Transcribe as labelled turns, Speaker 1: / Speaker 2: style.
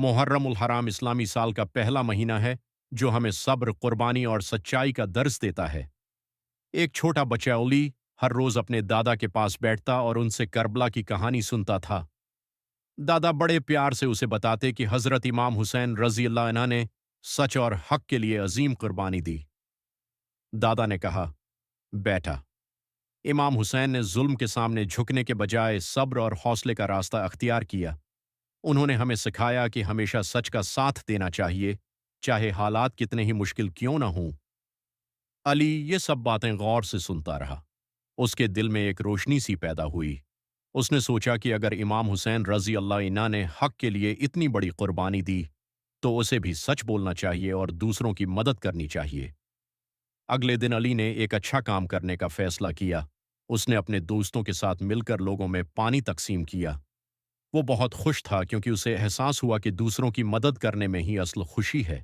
Speaker 1: محرم الحرام اسلامی سال کا پہلا مہینہ ہے جو ہمیں صبر، قربانی اور سچائی کا درس دیتا ہے۔ ایک چھوٹا بچہ علی ہر روز اپنے دادا کے پاس بیٹھتا اور ان سے کربلا کی کہانی سنتا تھا۔ دادا بڑے پیار سے اسے بتاتے کہ حضرت امام حسین رضی اللہ عنہ نے سچ اور حق کے لیے عظیم قربانی دی۔ دادا نے کہا، بیٹا، امام حسین نے ظلم کے سامنے جھکنے کے بجائے صبر اور حوصلے کا راستہ اختیار کیا۔ انہوں نے ہمیں سکھایا کہ ہمیشہ سچ کا ساتھ دینا چاہیے، چاہے حالات کتنے ہی مشکل کیوں نہ ہوں۔ علی یہ سب باتیں غور سے سنتا رہا۔ اس کے دل میں ایک روشنی سی پیدا ہوئی۔ اس نے سوچا کہ اگر امام حسین رضی اللہ عنہ نے حق کے لیے اتنی بڑی قربانی دی تو اسے بھی سچ بولنا چاہیے اور دوسروں کی مدد کرنی چاہیے۔ اگلے دن علی نے ایک اچھا کام کرنے کا فیصلہ کیا۔ اس نے اپنے دوستوں کے ساتھ مل کر لوگوں میں پانی تقسیم کیا۔ وہ بہت خوش تھا کیونکہ اسے احساس ہوا کہ دوسروں کی مدد کرنے میں ہی اصل خوشی ہے۔